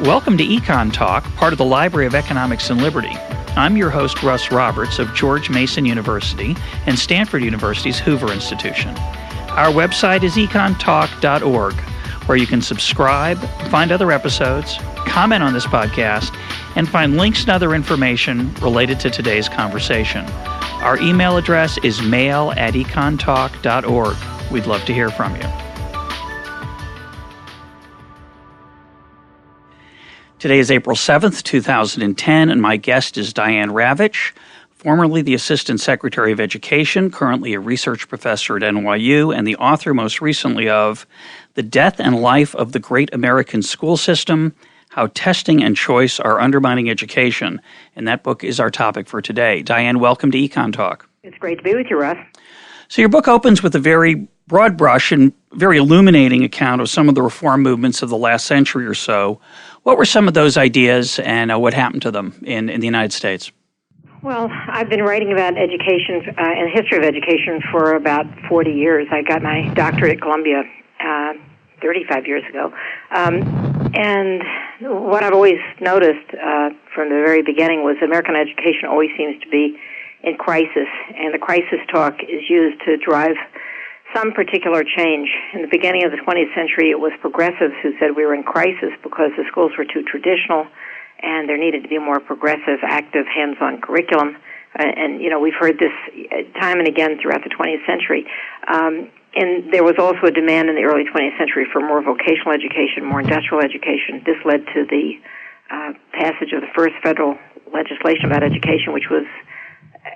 Welcome to EconTalk, part of the Library of Economics and Liberty. I'm your host, Russ Roberts of George Mason University and Stanford University's Hoover Institution. Our website is econtalk.org, where you can subscribe, find other episodes, comment on this podcast, and find links and other information related to today's conversation. Our email address is mail@econtalk.org. We'd love to hear from you. Today is April 7th, 2010, and my guest is Diane Ravitch, formerly the Assistant Secretary of Education, currently a research professor at NYU, and the author most recently of The Death and Life of the Great American School System, How Testing and Choice Are Undermining Education. And that book is our topic for today. Diane, welcome to EconTalk. It's great to be with you, Russ. So your book opens with a very broad brush and very illuminating account of some of the reform movements of the last century or so. What were some of those ideas and what happened to them in the United States? Well, I've been writing about education and history of education for about 40 years. I got my doctorate at Columbia 35 years ago. And what I've always noticed from the very beginning was American education always seems to be in crisis, and the crisis talk is used to drive some particular change. In the beginning of the 20th century, it was progressives who said we were in crisis because the schools were too traditional and there needed to be more progressive, active, hands-on curriculum. And, you know, we've heard this time and again throughout the 20th century. And there was also a demand in the early 20th century for more vocational education, more industrial education. This led to the passage of the first federal legislation about education, which was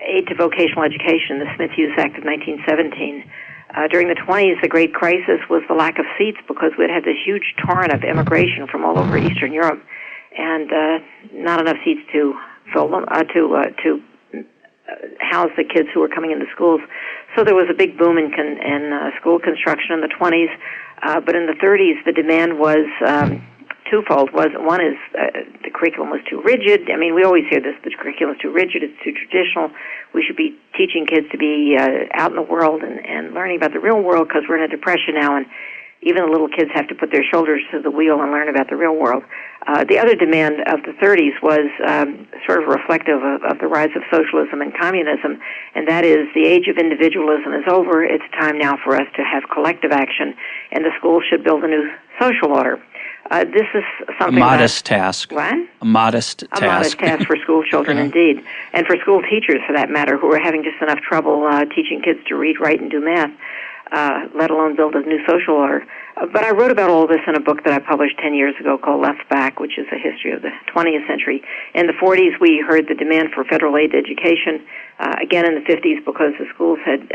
Aid to Vocational Education, the Smith-Hughes Act of 1917. During the 20s, the great crisis was the lack of seats because we'd had this huge torrent of immigration from all over Eastern Europe, and not enough seats to fill them, to house the kids who were coming into schools. So there was a big boom in school construction in the 20s, but in the 30s, the demand was twofold. One is the curriculum was too rigid. I mean, we always hear this: the curriculum is too rigid, it's too traditional. We should be teaching kids to be out in the world and learning about the real world, because we're in a depression now, and even the little kids have to put their shoulders to the wheel and learn about the real world. The other demand of the 30s was sort of reflective of the rise of socialism and communism, and that is the age of individualism is over. It's time now for us to have collective action, and the schools should build a new social order. This is something a modest task. What? A modest task. A modest task for school children, indeed, and for school teachers, for that matter, who are having just enough trouble teaching kids to read, write, and do math, let alone build a new social order. But I wrote about all this in a book that I published 10 years ago called Left Back, which is a history of the 20th century. In the 40s, we heard the demand for federal aid to education. Again, in the 50s, because the schools had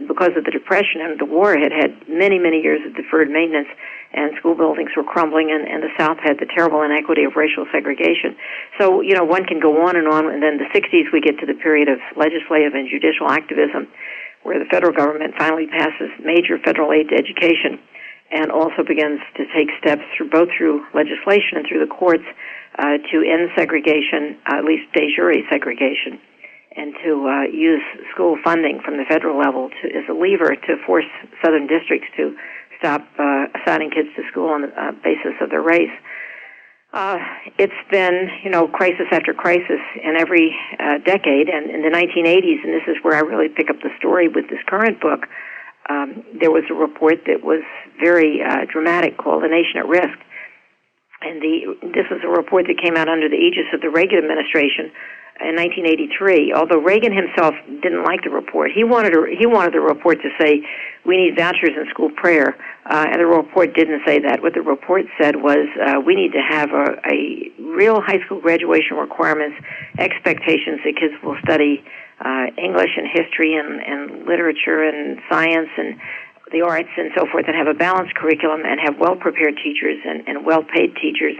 because of the Depression and the war, had many, many years of deferred maintenance, and school buildings were crumbling, and the South had the terrible inequity of racial segregation. So, you know, one can go on, and then the 60s, we get to the period of legislative and judicial activism, where the federal government finally passes major federal aid to education and also begins to take steps through legislation and through the courts to end segregation, at least de jure segregation, and to use school funding from the federal level as a lever to force southern districts to stop assigning kids to school on the basis of their race. It's been, you know, crisis after crisis in every decade, and in the 1980s, and this is where I really pick up the story with this current book, there was a report that was very dramatic called The Nation at Risk. And this was a report that came out under the aegis of the Reagan administration in 1983. Although Reagan himself didn't like the report, he wanted the report to say we need vouchers in school prayer, and the report didn't say that. What the report said was we need to have a real high school graduation requirements, expectations that kids will study English and history and literature and science and the arts and so forth, and have a balanced curriculum and have well-prepared teachers and well-paid teachers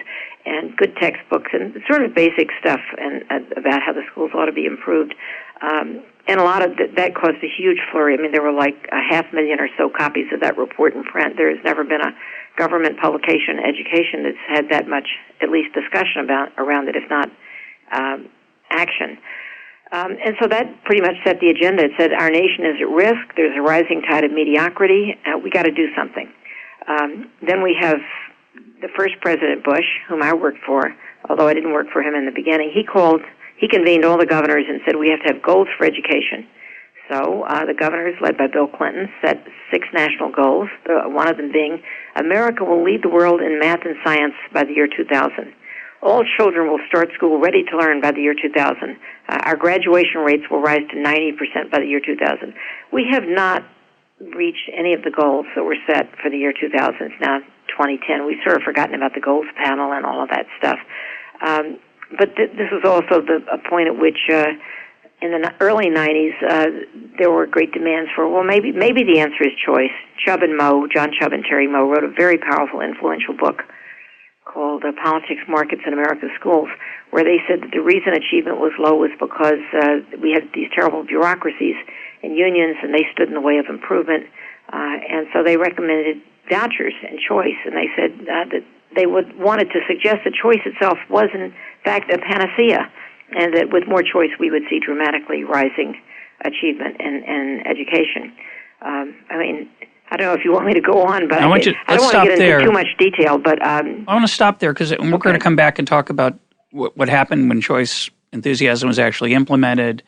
and good textbooks and sort of basic stuff and about how the schools ought to be improved. And a lot of that caused a huge flurry. I mean, there were like 500,000 or so copies of that report in print. There has never been a government publication, education, that's had that much, at least discussion around it, if not action. And so that pretty much set the agenda. It said our nation is at risk. There's a rising tide of mediocrity. We got to do something. Then we have the first President Bush, whom I worked for, although I didn't work for him in the beginning, he convened all the governors and said, we have to have goals for education. So the governors, led by Bill Clinton, set 6 national goals, one of them being, America will lead the world in math and science by the year 2000. All children will start school ready to learn by the year 2000. Our graduation rates will rise to 90% by the year 2000. We have not reached any of the goals that were set for the year 2000. It's now 2010. We've sort of forgotten about the goals panel and all of that stuff. But this was also a point at which, in the early 90s, there were great demands for, well, maybe the answer is choice. John Chubb and Terry Moe wrote a very powerful, influential book called Politics, Markets, and America's Schools, where they said that the reason achievement was low was because we had these terrible bureaucracies and unions, and they stood in the way of improvement. And so they recommended vouchers and choice, and they said that they wanted to suggest that choice itself was, in fact, a panacea, and that with more choice we would see dramatically rising achievement in education. I don't know if you want me to go on, but I don't want to get into too much detail. But I want to stop there because we're going to come back and talk about what happened when choice enthusiasm was actually implemented,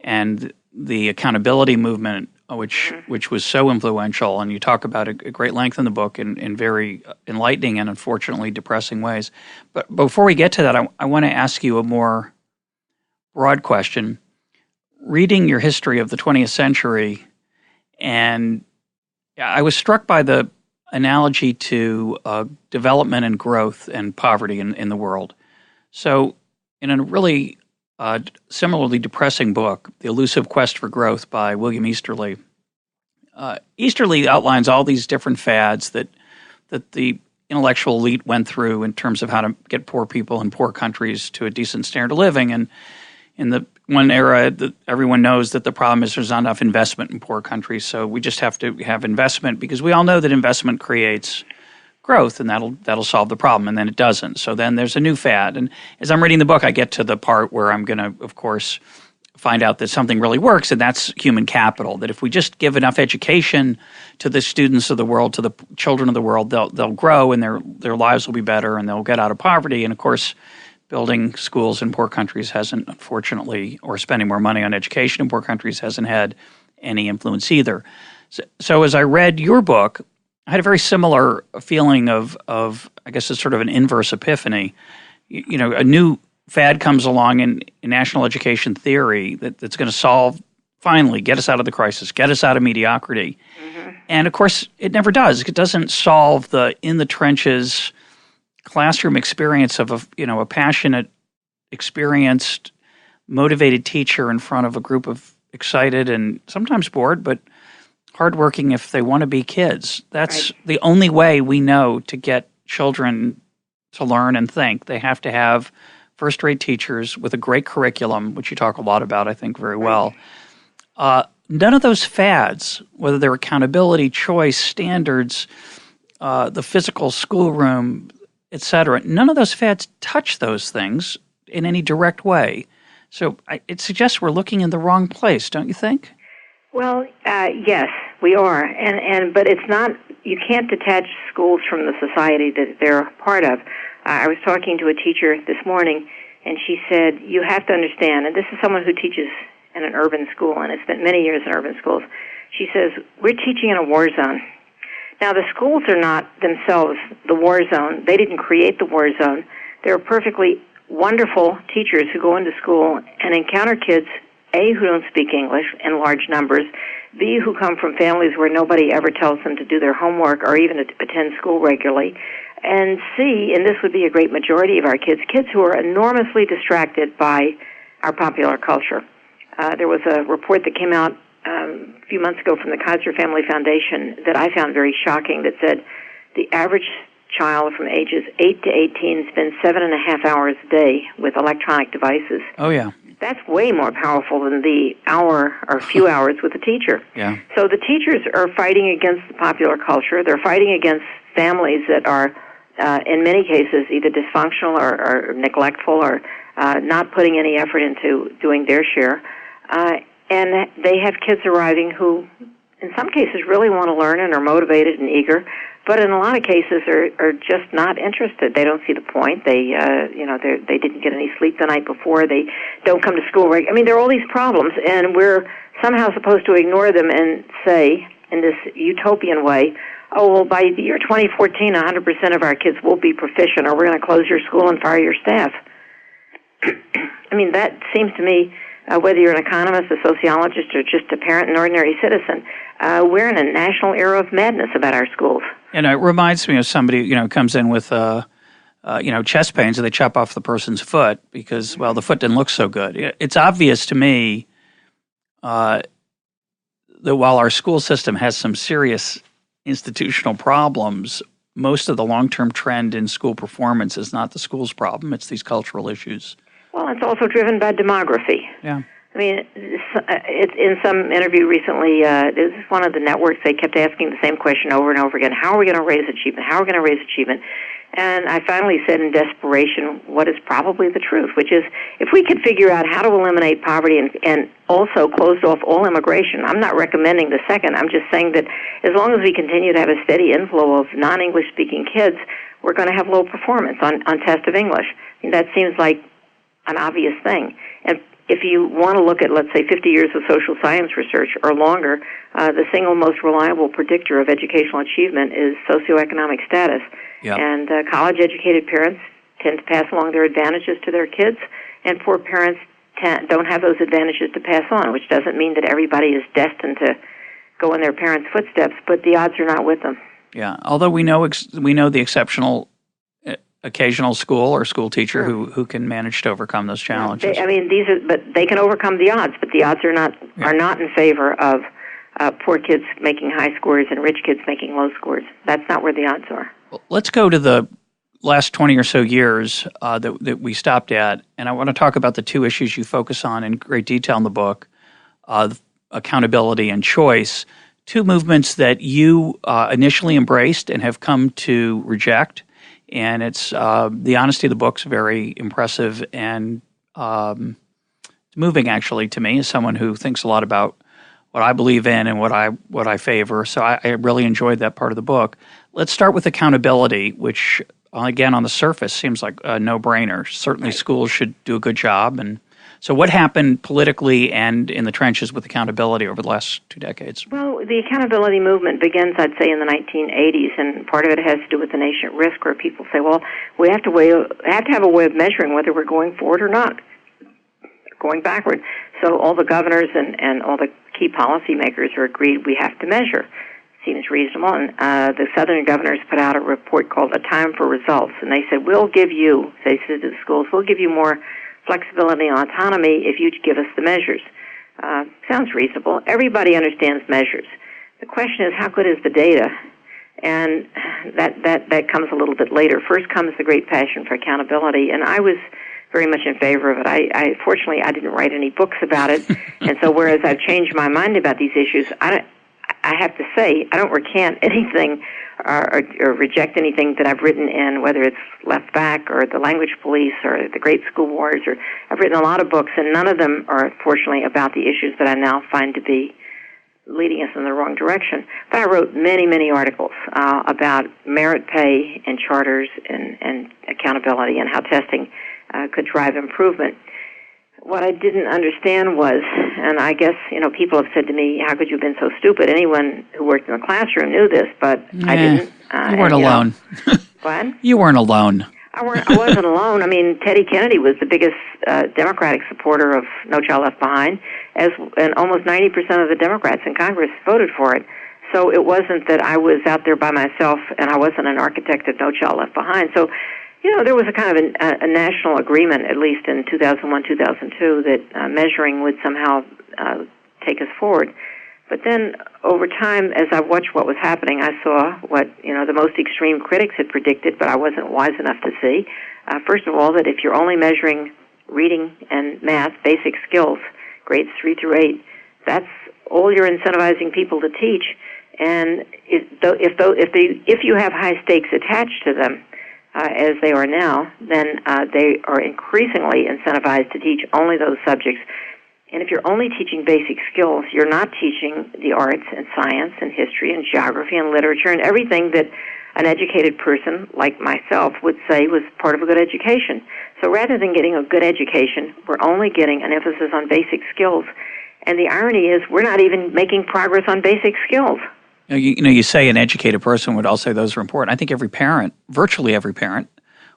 and the accountability movement, which was so influential. And you talk about it at great length in the book in very enlightening and unfortunately depressing ways. But before we get to that, I want to ask you a more broad question. Reading your history of the 20th century, and I was struck by the analogy to development and growth and poverty in the world. So in a really similarly depressing book, The Elusive Quest for Growth by William Easterly, Easterly outlines all these different fads that the intellectual elite went through in terms of how to get poor people in poor countries to a decent standard of living. And in the one era, that everyone knows that the problem is there's not enough investment in poor countries, so we just have to have investment because we all know that investment creates growth, and that'll solve the problem, and then it doesn't. So then there's a new fad, and as I'm reading the book, I get to the part where I'm going to, of course, find out that something really works, and that's human capital, that if we just give enough education to the students of the world, to the children of the world, they'll grow, and their lives will be better, and they'll get out of poverty. And of course, building schools in poor countries hasn't, unfortunately, or spending more money on education in poor countries hasn't had any influence either. So as I read your book, I had a very similar feeling of I guess it's sort of an inverse epiphany. A new fad comes along in national education theory that's going to solve, finally, get us out of the crisis, get us out of mediocrity. Mm-hmm. And of course, it never does. It doesn't solve the in-the-trenches classroom experience of a passionate, experienced, motivated teacher in front of a group of excited and sometimes bored, but hardworking if they want to be kids. That's right. The only way we know to get children to learn and think. They have to have first-rate teachers with a great curriculum, which you talk a lot about, I think, very well. None of those fads, whether they're accountability, choice, standards, the physical schoolroom, etc., none of those fads touch those things in any direct way. So it suggests we're looking in the wrong place, don't you think? Well, yes, we are. But it's not, you can't detach schools from the society that they're part of. I was talking to a teacher this morning, and she said, you have to understand, and this is someone who teaches in an urban school and has spent many years in urban schools. She says, we're teaching in a war zone. Now, the schools are not themselves the war zone. They didn't create the war zone. There are perfectly wonderful teachers who go into school and encounter kids, A, who don't speak English in large numbers, B, who come from families where nobody ever tells them to do their homework or even to attend school regularly, and C, and this would be a great majority of our kids who are enormously distracted by our popular culture. There was a report that came out a few months ago from the Kaiser Family Foundation that I found very shocking that said the average child from ages 8 to 18 spends 7.5 hours a day with electronic devices. Oh, yeah. That's way more powerful than the hour or few hours with a teacher. Yeah. So the teachers are fighting against the popular culture. They're fighting against families that are, in many cases, either dysfunctional or neglectful or not putting any effort into doing their share. And they have kids arriving who in some cases really want to learn and are motivated and eager, but in a lot of cases are just not interested. They don't see the point. They didn't get any sleep the night before. They don't come to school right. I mean, there are all these problems, and we're somehow supposed to ignore them and say, in this utopian way, oh, well, by the year 2014, 100% of our kids will be proficient, or we're going to close your school and fire your staff. I mean, that seems to me, whether you're an economist, a sociologist, or just a parent, an ordinary citizen, we're in a national era of madness about our schools. And it reminds me of somebody, comes in with, chest pains, and they chop off the person's foot because, well, the foot didn't look so good. It's obvious to me that while our school system has some serious institutional problems, most of the long-term trend in school performance is not the school's problem. It's these cultural issues. Well, it's also driven by demography. Yeah. I mean, it's in some interview recently, this is one of the networks, they kept asking the same question over and over again. How are we going to raise achievement? How are we going to raise achievement? And I finally said in desperation what is probably the truth, which is if we could figure out how to eliminate poverty and also close off all immigration, I'm not recommending the second. I'm just saying that as long as we continue to have a steady inflow of non-English speaking kids, we're going to have low performance on test of English. I mean, that seems like an obvious thing. And if you want to look at, let's say, 50 years of social science research or longer, the single most reliable predictor of educational achievement is socioeconomic status. Yep. And college-educated parents tend to pass along their advantages to their kids, and poor parents don't have those advantages to pass on, which doesn't mean that everybody is destined to go in their parents' footsteps, but the odds are not with them. Yeah, although we know the exceptional occasional school or school teacher who can manage to overcome those challenges. But they can overcome the odds, but the odds are not in favor of poor kids making high scores and rich kids making low scores. That's not where the odds are. Well, let's go to the last 20 or so years that we stopped at, and I want to talk about the two issues you focus on in great detail in the book, accountability and choice, two movements that you initially embraced and have come to reject. And it's the honesty of the book's very impressive and moving, actually, to me, as someone who thinks a lot about what I believe in and what I favor. So I really enjoyed that part of the book. Let's start with accountability, which, again, on the surface seems like a no-brainer. Certainly schools should do a good job. And so what happened politically and in the trenches with accountability over the last 2 decades? Well, the accountability movement begins, I'd say, in the 1980s, and part of it has to do with the nation at risk, where people say, well, we have to have a way of measuring whether we're going forward or not, going backward. So all the governors and all the key policymakers are agreed we have to measure. Seems reasonable. And the Southern governors put out a report called A Time for Results, and they said, they said to the schools, we'll give you more flexibility and autonomy if you give us the measures. Sounds reasonable. Everybody understands measures. The question is, how good is the data? And that comes a little bit later. First comes the great passion for accountability, and I was very much in favor of it. Fortunately, I didn't write any books about it, and so whereas I've changed my mind about these issues, I have to say I don't recant anything or reject anything that I've written in, whether it's Left Back or The Language Police or The Great School Wars. Or I've written a lot of books, and none of them are, fortunately, about the issues that I now find to be leading us in the wrong direction. But I wrote many, many articles about merit pay and charters and accountability and how testing could drive improvement. What I didn't understand was, and I guess, people have said to me, how could you have been so stupid? Anyone who worked in the classroom knew this, but I didn't. You weren't alone. What? You weren't alone. I wasn't alone. I mean, Teddy Kennedy was the biggest Democratic supporter of No Child Left Behind, and almost 90% of the Democrats in Congress voted for it. So it wasn't that I was out there by myself and I wasn't an architect of No Child Left Behind. So, there was a kind of a national agreement, at least in 2001, 2002, that measuring would somehow take us forward. But then, over time, as I watched what was happening, I saw what, the most extreme critics had predicted, but I wasn't wise enough to see. First of all, that if you're only measuring reading and math, basic skills, grades 3 through 8, that's all you're incentivizing people to teach. And if you have high stakes attached to them, as they are now, then they are increasingly incentivized to teach only those subjects And if you're only teaching basic skills, you're not teaching the arts and science and history and geography and literature and everything that an educated person like myself would say was part of a good education. So rather than getting a good education, we're only getting an emphasis on basic skills. And the irony is we're not even making progress on basic skills. You say an educated person would all say those are important. I think every parent, virtually every parent,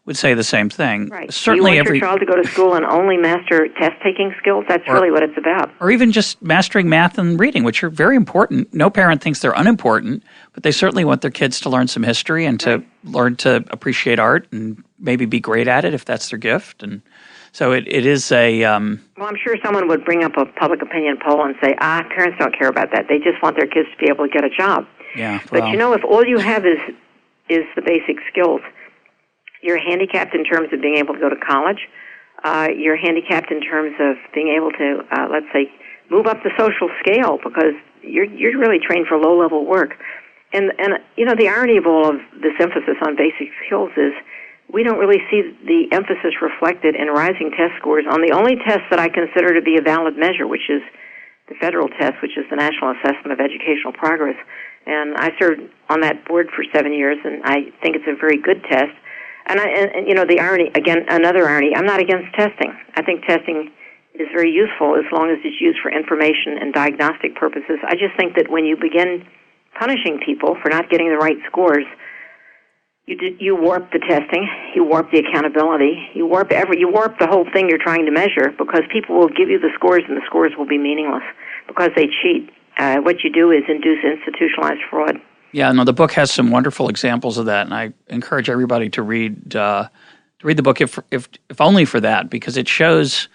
would say the same thing. Right. Certainly, you want your child to go to school and only master test-taking skills? That's really what it's about. Or even just mastering math and reading, which are very important. No parent thinks they're unimportant, but they certainly want their kids to learn some history and to learn to appreciate art and maybe be great at it if that's their gift. And so it is a... Well, I'm sure someone would bring up a public opinion poll and say, parents don't care about that. They just want their kids to be able to get a job. Yeah. But if all you have is the basic skills, you're handicapped in terms of being able to go to college. You're handicapped in terms of being able to, let's say, move up the social scale because you're really trained for low-level work. And the irony of all of this emphasis on basic skills is we don't really see the emphasis reflected in rising test scores on the only test that I consider to be a valid measure, which is the federal test, which is the National Assessment of Educational Progress. And I served on that board for 7 years, and I think it's a very good test. And the irony, again, another irony, I'm not against testing. I think testing is very useful as long as it's used for information and diagnostic purposes. I just think that when you begin punishing people for not getting the right scores, you warp the testing, you warp the accountability, you warp the whole thing you're trying to measure because people will give you the scores and the scores will be meaningless because they cheat. What you do is induce institutionalized fraud. Yeah, no, the book has some wonderful examples of that, and I encourage everybody to read the book if only for that, because it shows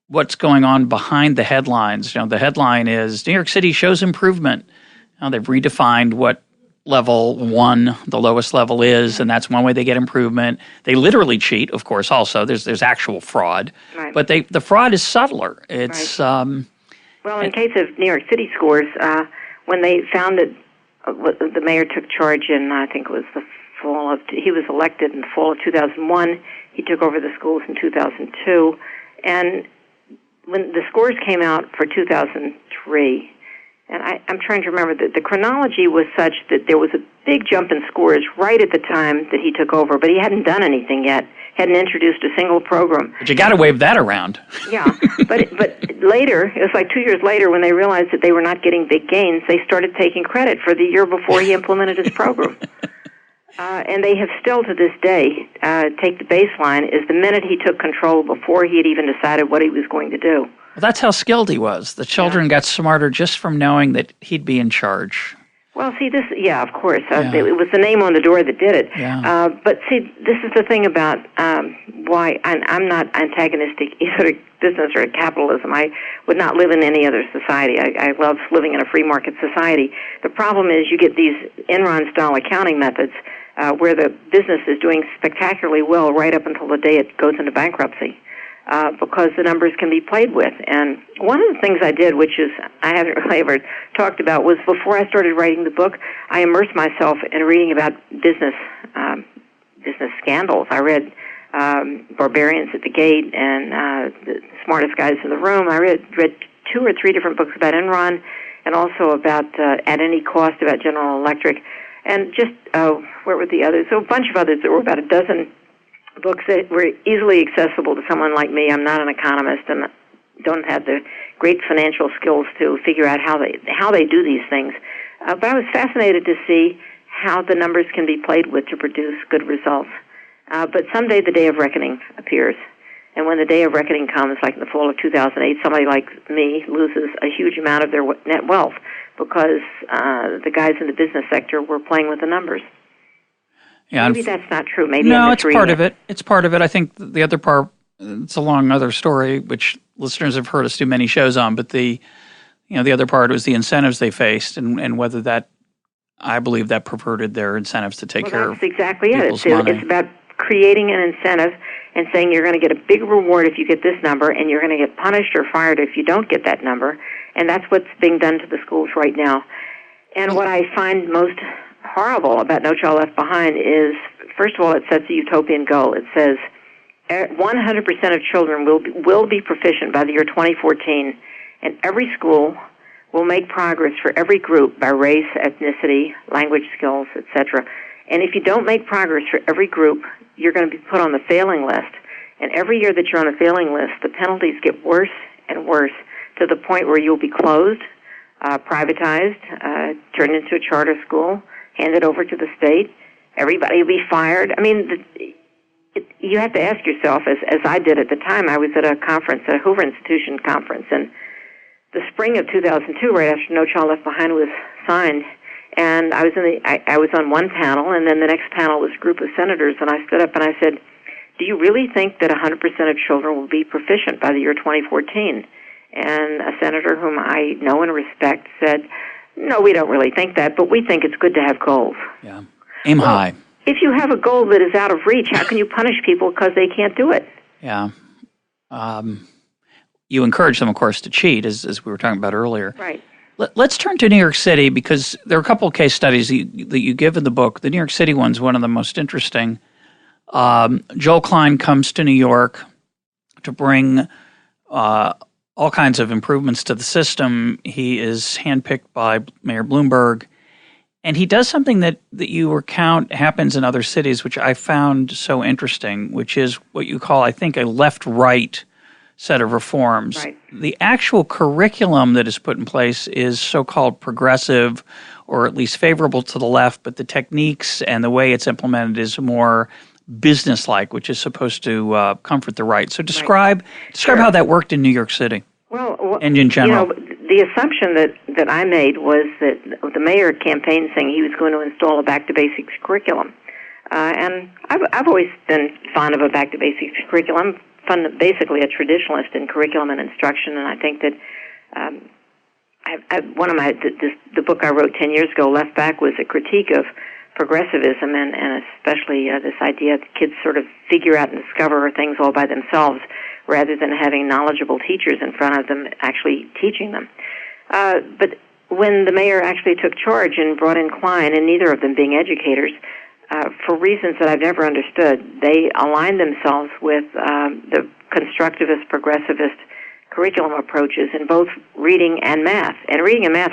what's going on behind the headlines. The headline is New York City shows improvement. They've redefined what level 1, the lowest level is, and that's one way they get improvement. They literally cheat, of course. Also, there's actual fraud, right. But the fraud is subtler. It's right. Well, in case of New York City scores, when they found that. The mayor took charge in, I think it was he was elected in the fall of 2001. He took over the schools in 2002. And when the scores came out for 2003, and I'm trying to remember, the chronology was such that there was a big jump in scores right at the time that he took over, but he hadn't done anything yet, hadn't introduced a single program. But you got to wave that around. Yeah, but later, it was like 2 years later when they realized that they were not getting big gains, they started taking credit for the year before he implemented his program. And they have still to this day, take the baseline, is the minute he took control before he had even decided what he was going to do. Well, that's how skilled he was. The children got smarter just from knowing that he'd be in charge. Well, see, of course. It was the name on the door that did it. Yeah. But see, this is the thing about why I'm not antagonistic either to business or to capitalism. I would not live in any other society. I love living in a free market society. The problem is you get these Enron-style accounting methods where the business is doing spectacularly well right up until the day it goes into bankruptcy. Because the numbers can be played with. And one of the things I did, which is I haven't really ever talked about, was before I started writing the book, I immersed myself in reading about business scandals. I read Barbarians at the Gate and The Smartest Guys in the Room. I read 2 or 3 different books about Enron and also about At Any Cost about General Electric. And just, where were the others? So a bunch of others. There were about a dozen books that were easily accessible to someone like me. I'm not an economist and don't have the great financial skills to figure out how they do these things. But I was fascinated to see how the numbers can be played with to produce good results. But someday the day of reckoning appears. And when the day of reckoning comes, like in the fall of 2008, somebody like me loses a huge amount of their net wealth because the guys in the business sector were playing with the numbers. Yeah, maybe that's not true. Maybe no, it's part of it. It's part of it. I think the other part, it's a long other story, which listeners have heard us do many shows on. But the other part was the incentives they faced, and whether that, I believe, that perverted their incentives to take care of exactly people's money. It's about creating an incentive and saying you're going to get a big reward if you get this number, and you're going to get punished or fired if you don't get that number. And that's what's being done to the schools right now. And what I find most horrible about No Child Left Behind is, first of all, it sets a utopian goal. It says 100% of children will be proficient by the year 2014 and every school will make progress for every group by race, ethnicity, language skills, etc. And if you don't make progress for every group, you're going to be put on the failing list. And every year that you're on the failing list, the penalties get worse and worse to the point where you'll be closed, privatized, turned into a charter school, handed over to the state. Everybody will be fired. I mean, you have to ask yourself, as I did at the time. I was at a conference, a Hoover Institution conference, and the spring of 2002, right after No Child Left Behind was signed, and I was on one panel, and then the next panel was a group of senators, and I stood up and I said, do you really think that 100% of children will be proficient by the year 2014? And a senator whom I know and respect said, no, we don't really think that, but we think it's good to have goals. Yeah. Aim high. If you have a goal that is out of reach, how can you punish people because they can't do it? Yeah. You encourage them, of course, to cheat, as we were talking about earlier. Right. Let's turn to New York City, because there are a couple of case studies that you give in the book. The New York City one's one of the most interesting. Joel Klein comes to New York to bring all kinds of improvements to the system. He is handpicked by Mayor Bloomberg, and he does something that you recount happens in other cities, which I found so interesting, which is what you call, I think, a left-right set of reforms. Right. The actual curriculum that is put in place is so-called progressive, or at least favorable to the left, but the techniques and the way it's implemented is more business-like, which is supposed to comfort the right. So describe how that worked in New York City. Well, and in general. The assumption that I made was that the mayor campaigned saying he was going to install a back-to-basics curriculum. And I've always been fond of a back-to-basics curriculum, basically a traditionalist in curriculum and instruction, and I think that the book I wrote 10 years ago, Left Back, was a critique of progressivism and especially this idea that kids sort of figure out and discover things all by themselves rather than having knowledgeable teachers in front of them actually teaching them. But when the mayor actually took charge and brought in Klein, and neither of them being educators, for reasons that I've never understood, they aligned themselves with the constructivist, progressivist curriculum approaches in both reading and math. And reading and math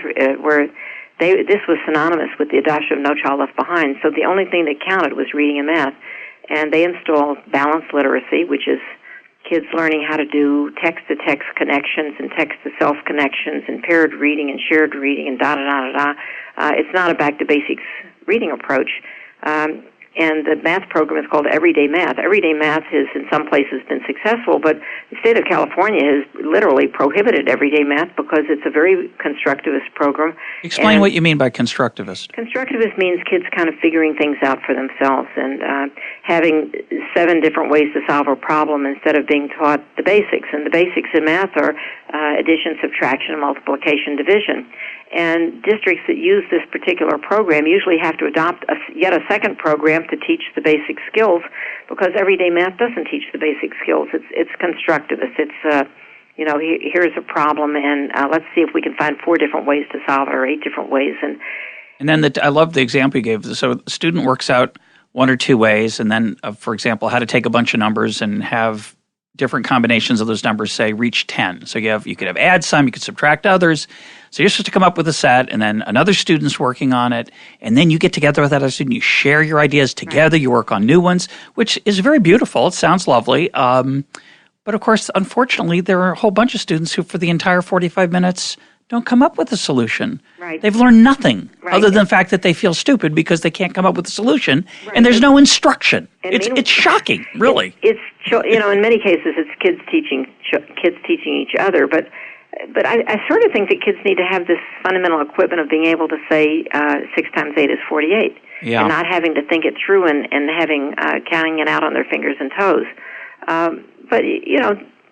this was synonymous with the adoption of No Child Left Behind, so the only thing that counted was reading and math. And they installed balanced literacy, which is kids learning how to do text-to-text connections and text-to-self connections and paired reading and shared reading and da-da-da-da-da. It's not a back-to-basics reading approach. And the math program is called Everyday Math. Everyday Math has, in some places, been successful, but the state of California has literally prohibited Everyday Math because it's a very constructivist program. Explain what you mean by constructivist. Constructivist means kids kind of figuring things out for themselves and having 7 different ways to solve a problem instead of being taught the basics. And the basics in math are addition, subtraction, multiplication, division. And districts that use this particular program usually have to adopt yet a second program to teach the basic skills, because Everyday Math doesn't teach the basic skills. It's constructivist. It's here's a problem, and let's see if we can find 4 different ways to solve it, or 8 different ways. And then I love the example you gave. So the student works out 1 or 2 ways, and then, for example, how to take a bunch of numbers and have different combinations of those numbers, say, reach 10. So you could have add some, you could subtract others. So you're supposed to come up with a set, and then another student's working on it, and then you get together with that other student, you share your ideas together, you work on new ones, which is very beautiful. It sounds lovely. But of course, unfortunately, there are a whole bunch of students who, for the entire 45 minutes, don't come up with a solution. Right. They've learned nothing other than the fact that they feel stupid because they can't come up with a solution, and there's no instruction. It's shocking, really. It's in many cases it's kids teaching each other, but I sort of think that kids need to have this fundamental equipment of being able to say 6 times 8 is 48, and not having to think it through and having counting it out on their fingers and toes. But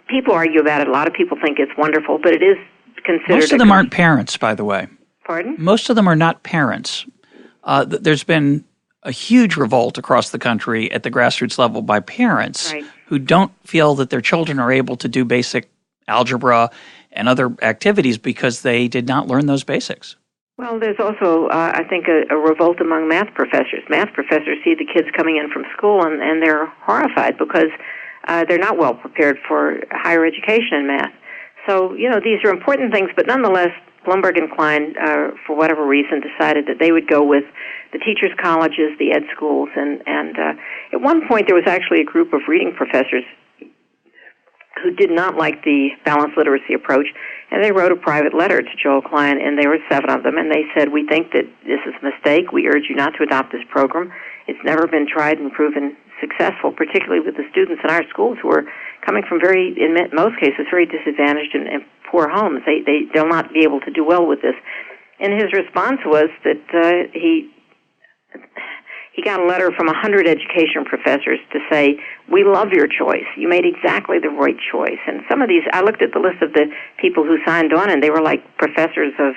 people argue about it. A lot of people think it's wonderful, but it is considered. Most of them aren't parents, by the way. Pardon? Most of them are not parents. There's been a huge revolt across the country at the grassroots level by parents who don't feel that their children are able to do basic algebra and other activities because they did not learn those basics. Well, there's also, I think, a revolt among math professors. Math professors see the kids coming in from school, and they're horrified because they're not well prepared for higher education in math. So, these are important things, but nonetheless, Bloomberg and Klein, for whatever reason, decided that they would go with the teachers' colleges, the ed schools, and at one point there was actually a group of reading professors who did not like the balanced literacy approach, and they wrote a private letter to Joel Klein, and there were 7 of them, and they said, "We think that this is a mistake. We urge you not to adopt this program. It's never been tried and proven successful, particularly with the students in our schools who are coming from in most cases, very disadvantaged and poor homes. They'll not be able to do well with this." And his response was that he got a letter from 100 education professors to say, "We love your choice. You made exactly the right choice." And some of these, I looked at the list of the people who signed on, and they were like professors of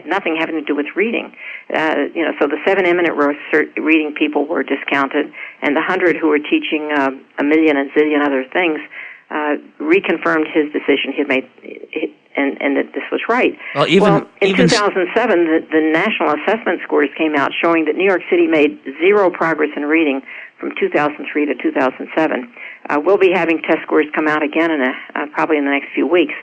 nothing having to do with reading. So the 7 eminent reading people were discounted, and the 100 who were teaching a million and zillion other things reconfirmed his decision he had made, and that this was right. Well, in 2007, the national assessment scores came out showing that New York City made 0 progress in reading from 2003 to 2007. We'll be having test scores come out again probably in the next few weeks.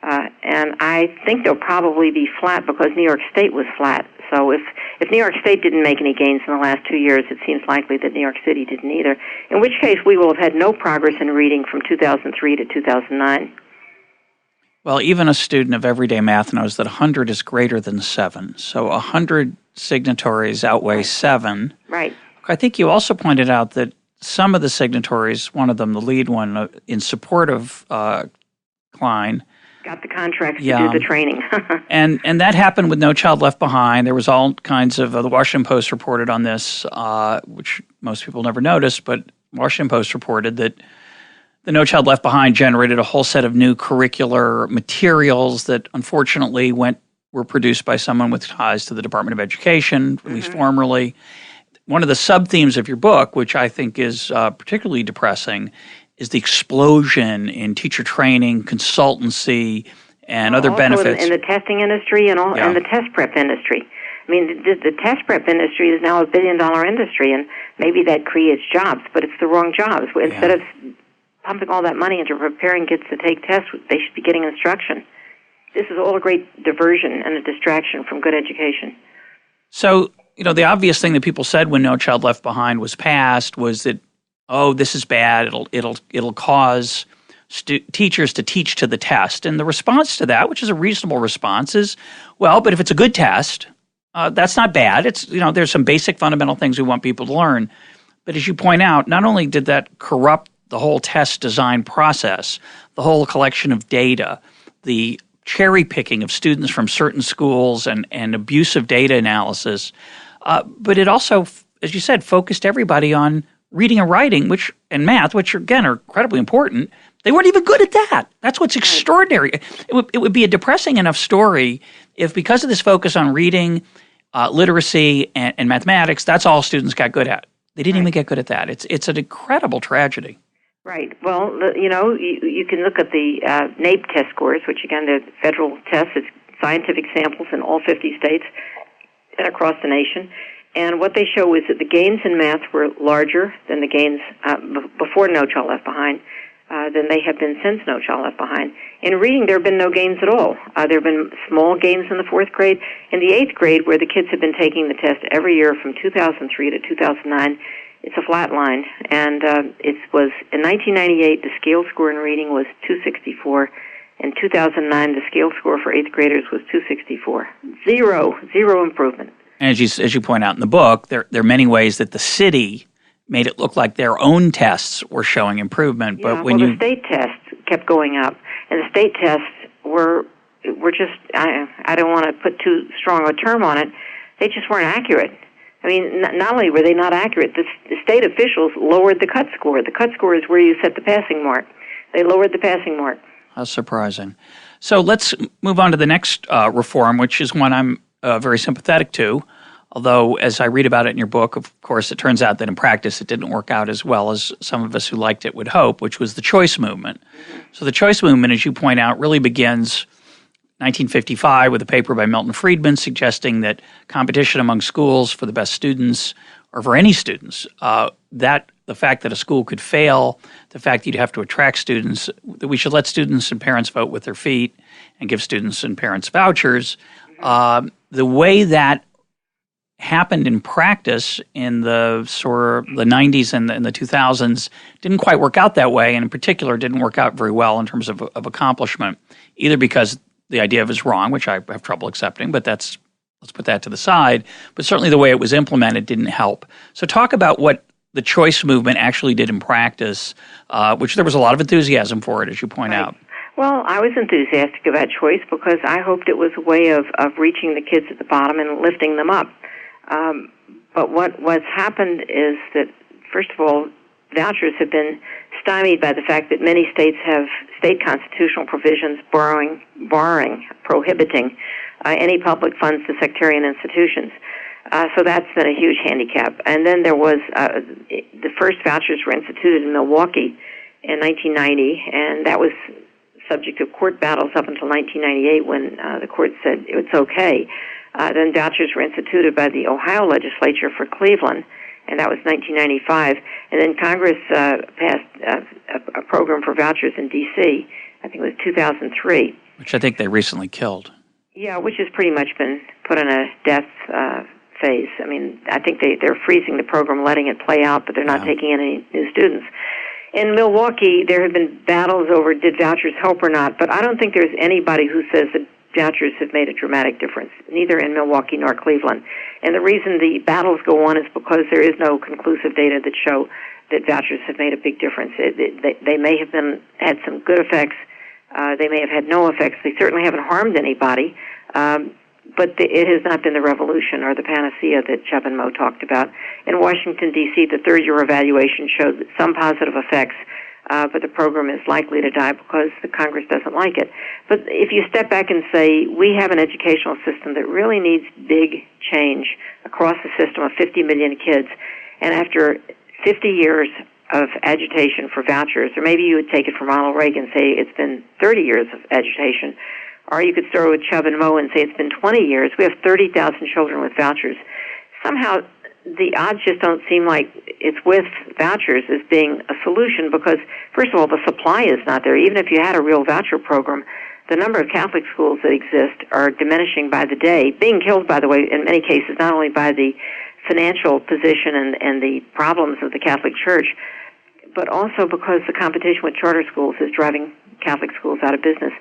And I think they'll probably be flat because New York State was flat. So if New York State didn't make any gains in the last 2 years, it seems likely that New York City didn't either, in which case we will have had no progress in reading from 2003 to 2009. Well, even a student of everyday math knows that 100 is greater than 7. So 100 signatories outweigh 7. Right. I think you also pointed out that some of the signatories, one of them, the lead one, in support of Klein, got the contracts to do the training. and that happened with No Child Left Behind. There was all kinds of the Washington Post reported on this, which most people never noticed, but Washington Post reported that the No Child Left Behind generated a whole set of new curricular materials that unfortunately were produced by someone with ties to the Department of Education, at least formerly. One of the sub-themes of your book, which I think is particularly depressing, is the explosion in teacher training, consultancy, and other benefits. In the testing industry and the test prep industry. I mean, the test prep industry is now $1 billion industry, and maybe that creates jobs, but it's the wrong jobs. Instead of pumping all that money into preparing kids to take tests, they should be getting instruction. This is all a great diversion and a distraction from good education. So, the obvious thing that people said when No Child Left Behind was passed was that, oh, this is bad. It'll cause teachers to teach to the test. And the response to that, which is a reasonable response, is, well, but if it's a good test, that's not bad. It's there's some basic fundamental things we want people to learn. But as you point out, not only did that corrupt the whole test design process, the whole collection of data, the cherry picking of students from certain schools, and abusive data analysis, but it also, as you said, focused everybody on reading and writing, and math, which again are incredibly important. They weren't even good at that. That's what's extraordinary. It would be a depressing enough story if, because of this focus on reading, literacy, and mathematics, that's all students got good at. They didn't even get good at that. It's an incredible tragedy. Right. Well, you can look at the NAEP test scores, which again, they're federal tests. It's scientific samples in all 50 states and across the nation. And what they show is that the gains in math were larger than the gains before No Child Left Behind than they have been since No Child Left Behind. In reading, there have been no gains at all. There have been small gains in the 4th grade. In the 8th grade, where the kids have been taking the test every year from 2003 to 2009, it's a flat line. And it was, in 1998, the scale score in reading was 264. In 2009, the scale score for 8th graders was 264. Zero improvement. And as you point out in the book, there are many ways that the city made it look like their own tests were showing improvement. But the state tests kept going up, and the state tests were just, I don't want to put too strong a term on it, they just weren't accurate. I mean, not only were they not accurate, the state officials lowered the cut score. The cut score is where you set the passing mark. They lowered the passing mark. How surprising. So let's move on to the next reform, which is one I'm very sympathetic to, although as I read about it in your book, of course, it turns out that in practice it didn't work out as well as some of us who liked it would hope, which was the choice movement. Mm-hmm. So the choice movement, as you point out, really begins 1955 with a paper by Milton Friedman suggesting that competition among schools for the best students, or for any students, that the fact that a school could fail, the fact that you'd have to attract students, that we should let students and parents vote with their feet and give students and parents vouchers. The way that happened in practice in the the 90s and the 2000s didn't quite work out that way, and in particular didn't work out very well in terms of accomplishment, either because the idea of it is wrong, which I have trouble accepting, but let's put that to the side, but certainly the way it was implemented didn't help. So talk about what the choice movement actually did in practice, which there was a lot of enthusiasm for it, as you point out. Well, I was enthusiastic about choice because I hoped it was a way of reaching the kids at the bottom and lifting them up. But what's happened is that, first of all, vouchers have been stymied by the fact that many states have state constitutional provisions prohibiting any public funds to sectarian institutions. So that's been a huge handicap. And then there was the first vouchers were instituted in Milwaukee in 1990, and that was subject to court battles up until 1998 when the court said it's okay. Then vouchers were instituted by the Ohio legislature for Cleveland, and that was 1995. And then Congress passed a program for vouchers in D.C., I think it was 2003. Which I think they recently killed. Yeah, which has pretty much been put in a death phase. I mean, I think they're freezing the program, letting it play out, but they're not taking any new students. In Milwaukee, there have been battles over did vouchers help or not, but I don't think there's anybody who says that vouchers have made a dramatic difference, neither in Milwaukee nor Cleveland. And the reason the battles go on is because there is no conclusive data that show that vouchers have made a big difference. They may have had some good effects. They may have had no effects. They certainly haven't harmed anybody. But it has not been the revolution or the panacea that Chubb and Moe talked about. In Washington, D.C., the third-year evaluation showed some positive effects, but the program is likely to die because the Congress doesn't like it. But if you step back and say, we have an educational system that really needs big change across the system of 50 million kids, and after 50 years of agitation for vouchers, or maybe you would take it from Ronald Reagan and say it's been 30 years of agitation, or you could start with Chubb and Moe and say it's been 20 years. We have 30,000 children with vouchers. Somehow the odds just don't seem like it's with vouchers as being a solution because, first of all, the supply is not there. Even if you had a real voucher program, the number of Catholic schools that exist are diminishing by the day, being killed, by the way, in many cases, not only by the financial position and the problems of the Catholic Church, but also because the competition with charter schools is driving Catholic schools out of business.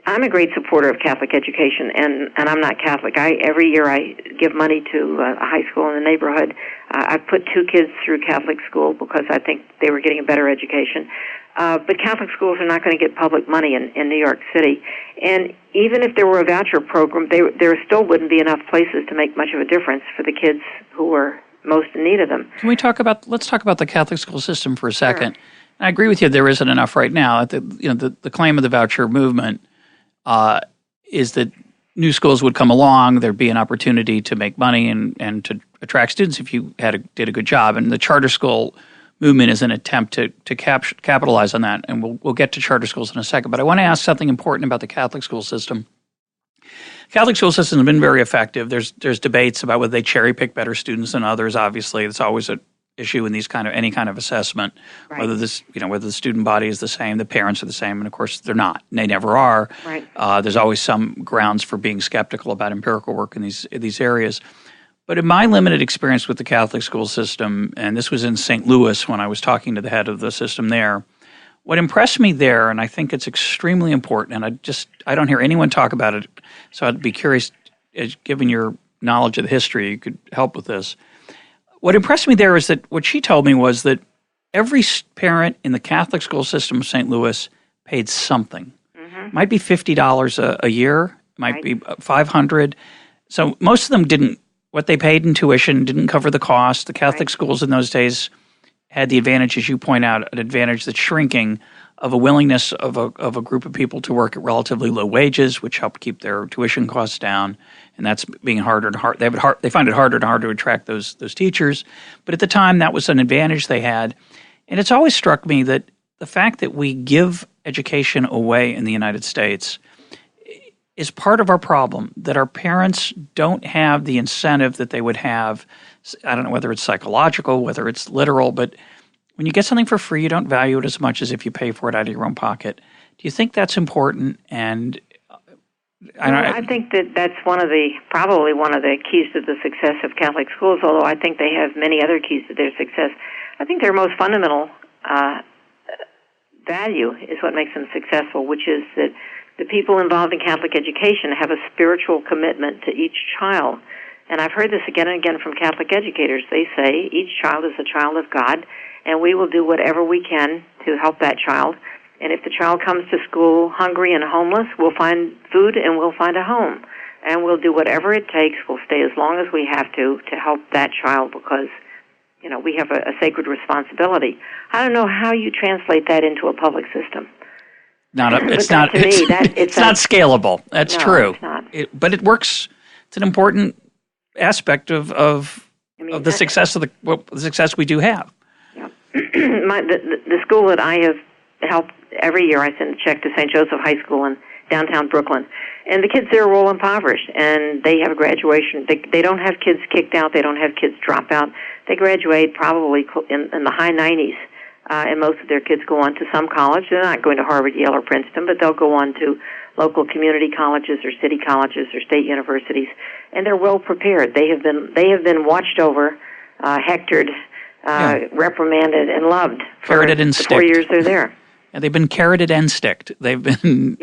I'm a great supporter of Catholic education, and I'm not Catholic. Every year I give money to a high school in the neighborhood. I've put 2 kids through Catholic school because I think they were getting a better education. But Catholic schools are not going to get public money in New York City. And even if there were a voucher program, there still wouldn't be enough places to make much of a difference for the kids who were most in need of them. Let's talk about the Catholic school system for a second. Sure. I agree with you. There isn't enough right now. The claim of the voucher movement is that new schools would come along. There'd be an opportunity to make money and to attract students if you did a good job. And the charter school movement is an attempt to capitalize on that. And we'll get to charter schools in a second. But I want to ask something important about the Catholic school system. Catholic school system has been very effective. There's debates about whether they cherry pick better students than others. Obviously, it's always an issue in any kind of assessment, right. Whether the student body is the same, the parents are the same, and of course they're not. They never are. Right. There's always some grounds for being skeptical about empirical work in these areas. But in my limited experience with the Catholic school system, and this was in St. Louis when I was talking to the head of the system there, what impressed me there, and I think it's extremely important, and I don't hear anyone talk about it, so I'd be curious, given your knowledge of the history, you could help with this. What impressed me there is that what she told me was that every parent in the Catholic school system of St. Louis paid something. Mm-hmm. Might be $50 a year, might be $500. So most of them didn't. What they paid in tuition didn't cover the cost. The Catholic schools in those days had the advantage, as you point out, an advantage that's shrinking of a willingness of a group of people to work at relatively low wages, which helped keep their tuition costs down, and that's being harder and harder. They find it harder and harder to attract those teachers, but at the time that was an advantage they had. And it's always struck me that the fact that we give education away in the United States is part of our problem, that our parents don't have the incentive that they would have. I don't know whether it's psychological, whether it's literal, but when you get something for free, you don't value it as much as if you pay for it out of your own pocket. Do you think that's important? And I think that that's probably one of the keys to the success of Catholic schools, although I think they have many other keys to their success. I think their most fundamental value is what makes them successful, which is that the people involved in Catholic education have a spiritual commitment to each child. And I've heard this again and again from Catholic educators. They say each child is a child of God, and we will do whatever we can to help that child. And if the child comes to school hungry and homeless, we'll find food and we'll find a home. And we'll do whatever it takes. We'll stay as long as we have to help that child because, we have a sacred responsibility. I don't know how you translate that into a public system. It's not scalable. That's true. It's not. But it works. It's an important aspect of the success of the success we do have. Yeah. The school that I have helped every year, I send a check to St. Joseph High School in downtown Brooklyn, and the kids there are all impoverished, and they have a graduation. They don't have kids kicked out. They don't have kids drop out. They graduate probably in the high 90s. And most of their kids go on to some college. They're not going to Harvard, Yale, or Princeton, but they'll go on to local community colleges or city colleges or state universities, and they're well prepared. They have been watched over, hectored, reprimanded, and loved for the 4 years they're there. And they've been carroted and sticked. They've been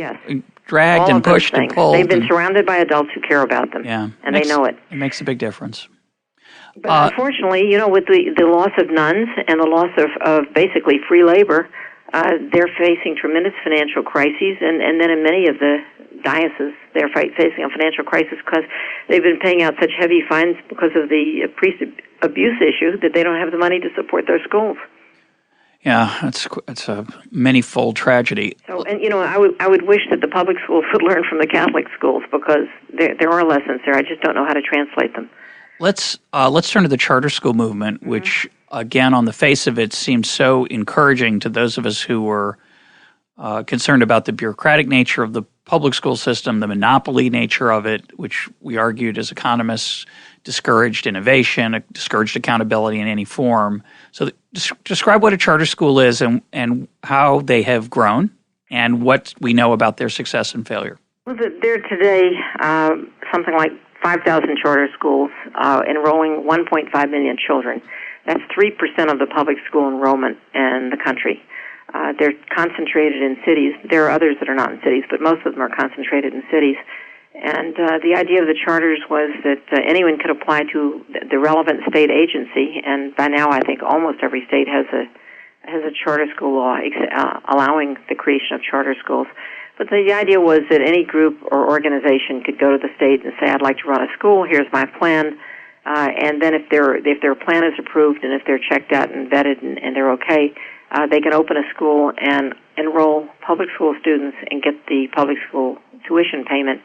dragged and pushed and pulled. They've been surrounded by adults who care about them, and they know it. It makes a big difference. But unfortunately, with the loss of nuns and the loss of basically free labor, they're facing tremendous financial crises, and then in many of the dioceses, they're facing a financial crisis because they've been paying out such heavy fines because of the priest abuse issue that they don't have the money to support their schools. Yeah, it's a many-fold tragedy. So, and I would wish that the public schools would learn from the Catholic schools because there are lessons there. I just don't know how to translate them. Let's turn to the charter school movement, which, again, on the face of it, seems so encouraging to those of us who were concerned about the bureaucratic nature of the public school system, the monopoly nature of it, which we argued as economists discouraged innovation, discouraged accountability in any form. So describe what a charter school is and how they have grown and what we know about their success and failure. Well, there are today something like 5,000 charter schools enrolling 1.5 million children. That's 3% of the public school enrollment in the country. They're concentrated in cities. There are others that are not in cities, but most of them are concentrated in cities. And the idea of the charters was that anyone could apply to the relevant state agency, and by now I think almost every state has a charter school law allowing the creation of charter schools. But the idea was that any group or organization could go to the state and say, I'd like to run a school, here's my plan, and then if their plan is approved and if they're checked out and vetted and they're okay, they can open a school and enroll public school students and get the public school tuition payment,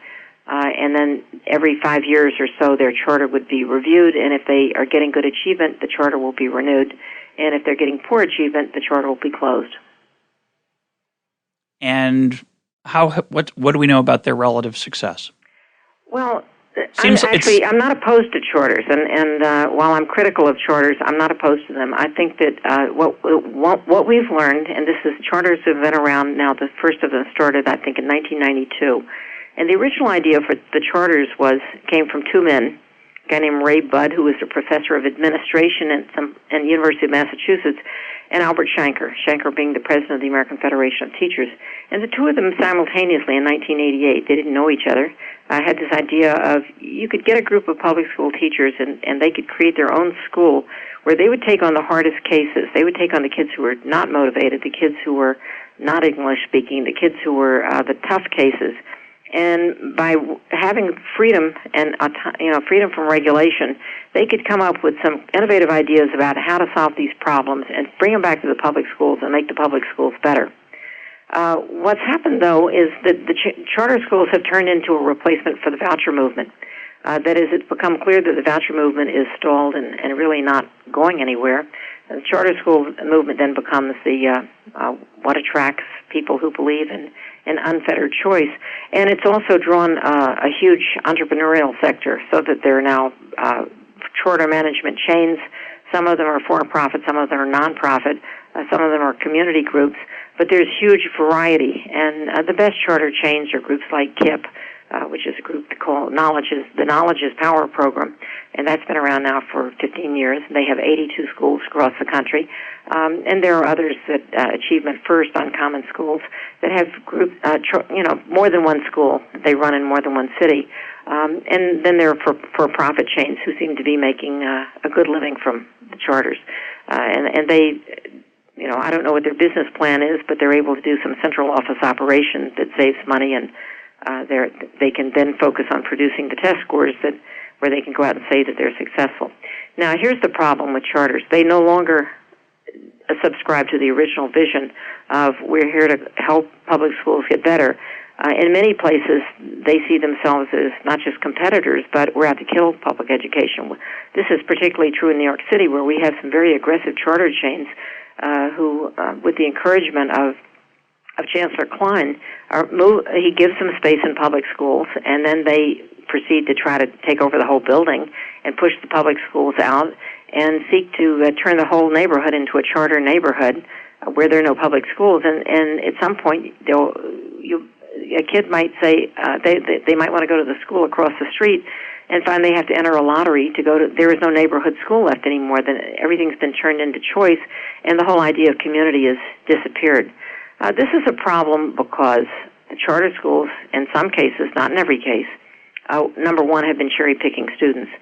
and then every 5 years or so their charter would be reviewed, and if they are getting good achievement, the charter will be renewed, and if they're getting poor achievement, the charter will be closed. And what do we know about their relative succce? Well, I'm not opposed to charters, and while I'm critical of charters, I'm not opposed to them. I think that what we've learned, and charters have been around now. The first of them started, I think, in 1992, and the original idea for the charters came from two men, a guy named Ray Budd, who was a professor of administration at the University of Massachusetts, and Albert Shanker being the president of the American Federation of Teachers. And the two of them simultaneously in 1988, they didn't know each other, had this idea of you could get a group of public school teachers and they could create their own school where they would take on the hardest cases. They would take on the kids who were not motivated, the kids who were not English speaking, the kids who were the tough cases. And by having freedom and freedom from regulation, they could come up with some innovative ideas about how to solve these problems and bring them back to the public schools and make the public schools better. What's happened, though, is that the charter schools have turned into a replacement for the voucher movement. That is, it's become clear that the voucher movement is stalled and really not going anywhere. The charter school movement then becomes the what attracts people who believe in unfettered choice. And it's also drawn a huge entrepreneurial sector, so that there are now charter management chains. Some of them are for-profit, some of them are non-profit, some of them are community groups, but there's huge variety. And the best charter chains are groups like KIPP, which is a group called the Knowledge is Power program, and that's been around now for 15 years. They have 82 schools across the country, and there are others that Achievement First on Common Schools that have groups, more than one school. They run in more than one city, and then there are for-profit chains who seem to be making a good living from the charters, and they. I don't know what their business plan is, but they're able to do some central office operations that saves money, and they can then focus on producing the test scores where they can go out and say that they're successful. Now, here's the problem with charters. They no longer subscribe to the original vision of we're here to help public schools get better. In many places, they see themselves as not just competitors, but we're out to kill public education. This is particularly true in New York City, where we have some very aggressive charter chains who, with the encouragement of Chancellor Klein, he gives them space in public schools, and then they proceed to try to take over the whole building and push the public schools out and seek to turn the whole neighborhood into a charter neighborhood where there are no public schools. And at some point, a kid might say they might want to go to the school across the street and find they have to enter a lottery to go to. There is no neighborhood school left anymore. Then everything's been turned into choice, and the whole idea of community has disappeared. This is a problem because the charter schools, in some cases, not in every case, number one, have been cherry-picking students.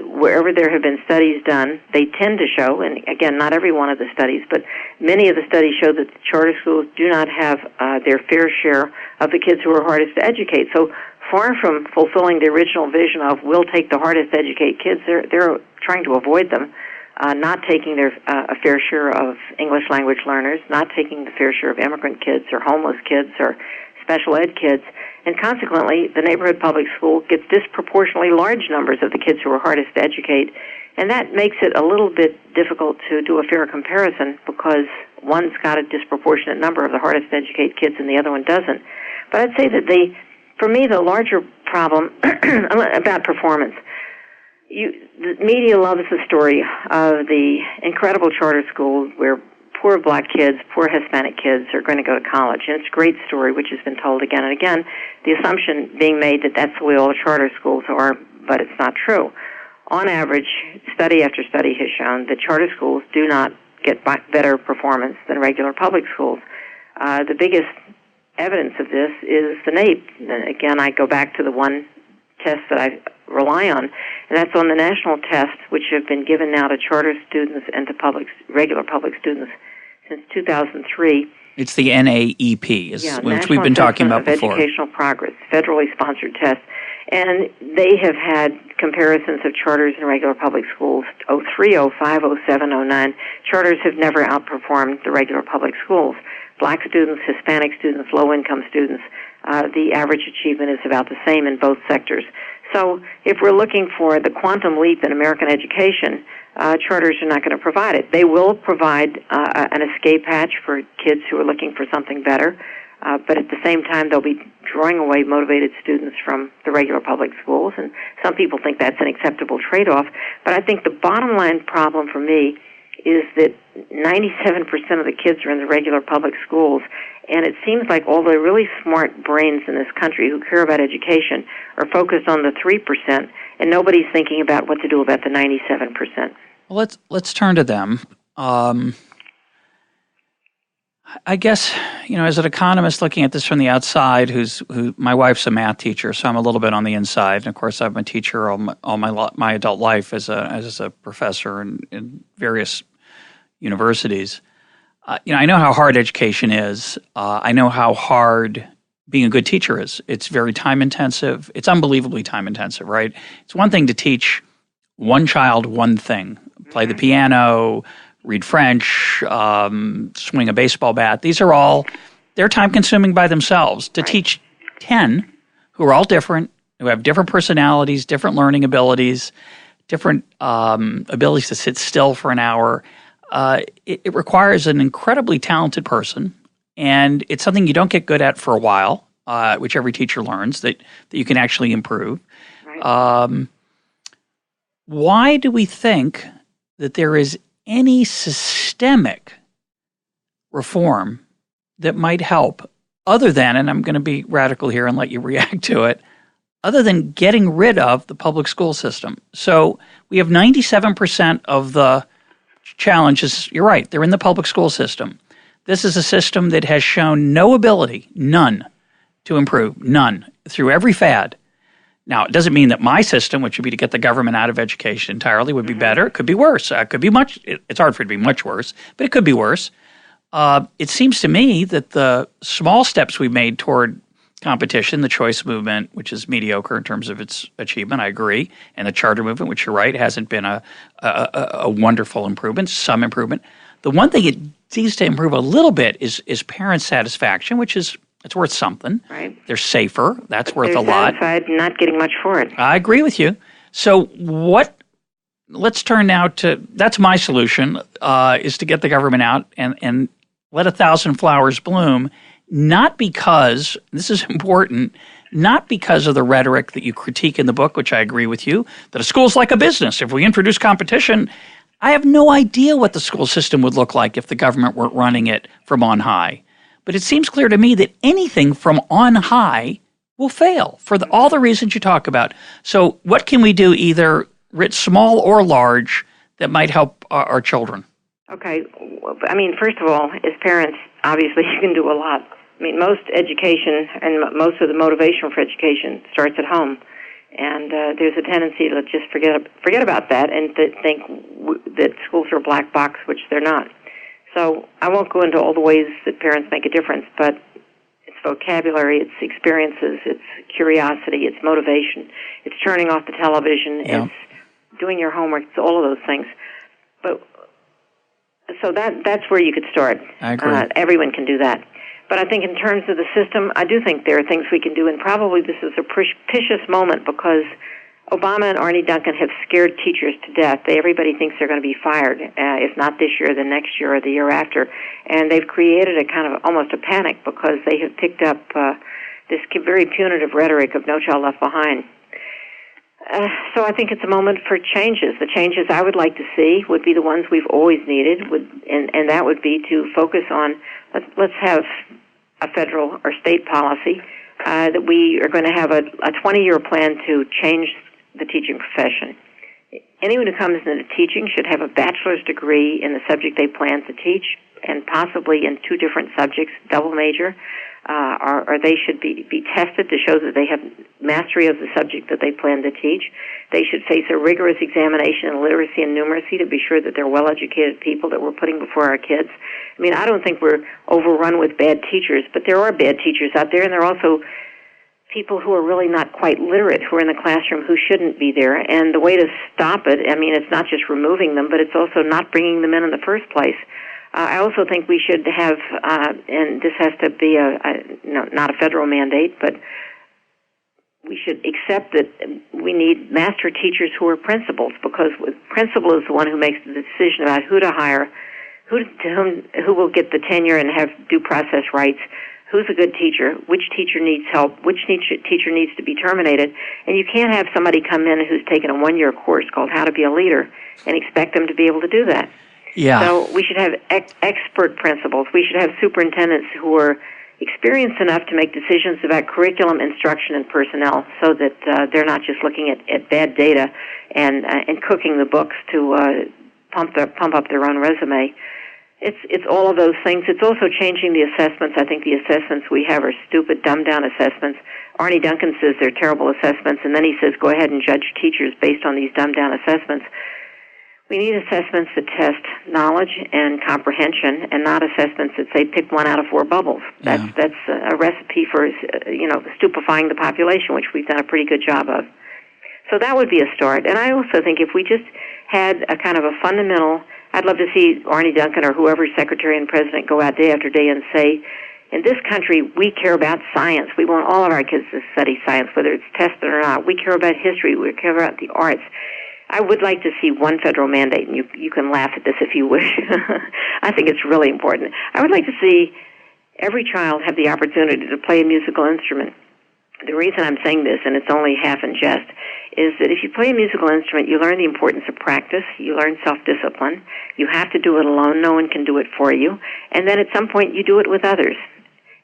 Wherever there have been studies done, they tend to show, and again, not every one of the studies, but many of the studies show that the charter schools do not have their fair share of the kids who are hardest to educate. So far from fulfilling the original vision of we'll take the hardest to educate kids, they're trying to avoid them. Not taking their a fair share of English language learners, not taking the fair share of immigrant kids or homeless kids or special ed kids, and consequently, the neighborhood public school gets disproportionately large numbers of the kids who are hardest to educate, and that makes it a little bit difficult to do a fair comparison because one's got a disproportionate number of the hardest to educate kids and the other one doesn't. But I'd say that for me, the larger problem about performance. The media loves the story of the incredible charter school where poor black kids, poor Hispanic kids are going to go to college. And it's a great story, which has been told again and again, the assumption being made that that's the way all charter schools are, but it's not true. On average, study after study has shown that charter schools do not get better performance than regular public schools. The biggest evidence of this is the NAEP. And again, I go back to the one test that I rely on, and that's on the national tests, which have been given now to charter students and to regular public students since 2003. It's the NAEP, which we've been talking about before. Educational Progress, federally sponsored test. And they have had comparisons of charters and regular public schools, 03, 05, 07, 09. Charters have never outperformed the regular public schools. Black students, Hispanic students, low-income students, the average achievement is about the same in both sectors. So if we're looking for the quantum leap in American education, charters are not going to provide it. They will provide an escape hatch for kids who are looking for something better, but at the same time they'll be drawing away motivated students from the regular public schools, and some people think that's an acceptable trade-off. But I think the bottom line problem for me is that 97% of the kids are in the regular public schools, and it seems like all the really smart brains in this country who care about education are focused on the 3%, and nobody's thinking about what to do about the 97%. Well, let's turn to them. I guess, as an economist looking at this from the outside, my wife's a math teacher, so I'm a little bit on the inside. And of course, I've been a teacher all my adult life as a professor in various universities. I know how hard education is. I know how hard being a good teacher is. It's very time intensive. It's unbelievably time intensive, right? It's one thing to teach one child one thing, play the piano, read French, swing a baseball bat. These are all, they're time consuming by themselves. To teach 10 who are all different, who have different personalities, different learning abilities, different abilities to sit still for an hour, it requires an incredibly talented person, and it's something you don't get good at for a while, which every teacher learns, that you can actually improve. Right. Why do we think that there is any systemic reform that might help other than, and I'm going to be radical here and let you react to it, other than getting rid of the public school system? So we have 97% of the challenges, you're right, they're in the public school system. This is a system that has shown no ability, none, to improve, none, through every fad. Now, it doesn't mean that my system, which would be to get the government out of education entirely, would be better. It could be worse. It could be it's hard for it to be much worse, but it could be worse. It seems to me that the small steps we've made toward competition, the choice movement, which is mediocre in terms of its achievement, I agree, and the charter movement, which you're right, hasn't been a wonderful improvement, some improvement. The one thing it needs to improve a little bit is parent satisfaction, which is it's worth something. Right. They're safer. That's worth a lot. They're satisfied, not getting much for it. I agree with you. So let's turn now to, that's my solution, is to get the government out and let 1,000 flowers bloom, not because, this is important, not because of the rhetoric that you critique in the book, which I agree with you, that a school's like a business. If we introduce competition, I have no idea what the school system would look like if the government weren't running it from on high. But it seems clear to me that anything from on high will fail for all the reasons you talk about. So what can we do, either writ small or large, that might help our children? Okay. I mean, first of all, as parents, obviously you can do a lot. I mean, most education and most of the motivation for education starts at home. And there's a tendency to just forget about that and to think that schools are a black box, which they're not. So I won't go into all the ways that parents make a difference, but it's vocabulary, it's experiences, it's curiosity, it's motivation, it's turning off the television, it's doing your homework, it's all of those things. But so that's where you could start. I agree. Everyone can do that. But I think in terms of the system, I do think there are things we can do, and probably this is a propitious moment because Obama and Arne Duncan have scared teachers to death. Everybody thinks they're going to be fired, if not this year, then next year or the year after. And they've created a kind of almost a panic because they have picked up this very punitive rhetoric of No Child Left Behind. So I think it's a moment for changes. The changes I would like to see would be the ones we've always needed, and that would be to focus on, let's have a federal or state policy that we are going to have a 20-year plan to change the teaching profession. Anyone who comes into teaching should have a bachelor's degree in the subject they plan to teach, and possibly in 2 different subjects, double major, or they should be tested to show that they have mastery of the subject that they plan to teach. They should face a rigorous examination in literacy and numeracy to be sure that they're well-educated people that we're putting before our kids. I mean, I don't think we're overrun with bad teachers, but there are bad teachers out there, and there are also people who are really not quite literate who are in the classroom who shouldn't be there. And the way to stop it, I mean, it's not just removing them, but it's also not bringing them in the first place. I also think we should have, and this has to be not a federal mandate, but we should accept that we need master teachers who are principals, because principal is the one who makes the decision about who to hire, who will get the tenure and have due process rights, who's a good teacher, which teacher needs help, which teacher needs to be terminated. And you can't have somebody come in who's taken a 1-year course called How to Be a Leader and expect them to be able to do that. Yeah. So we should have expert principals. We should have superintendents who are experienced enough to make decisions about curriculum, instruction, and personnel, so that they're not just looking at bad data and cooking the books to pump up their own resume. It's all of those things. It's also changing the assessments. I think the assessments we have are stupid, dumbed-down assessments. Arne Duncan says they're terrible assessments, and then he says go ahead and judge teachers based on these dumbed-down assessments. We need assessments that test knowledge and comprehension, and not assessments that say pick 1 out of 4 bubbles. That's a recipe for stupefying the population, which we've done a pretty good job of. So that would be a start. And I also think if we just had a kind of a fundamental, I'd love to see Arne Duncan or whoever's secretary and president go out day after day and say, in this country, we care about science. We want all of our kids to study science, whether it's tested or not. We care about history. We care about the arts. I would like to see one federal mandate, and you can laugh at this if you wish. I think it's really important. I would like to see every child have the opportunity to play a musical instrument. The reason I'm saying this, and it's only half in jest, is that if you play a musical instrument, you learn the importance of practice, you learn self-discipline, you have to do it alone, no one can do it for you, and then at some point you do it with others.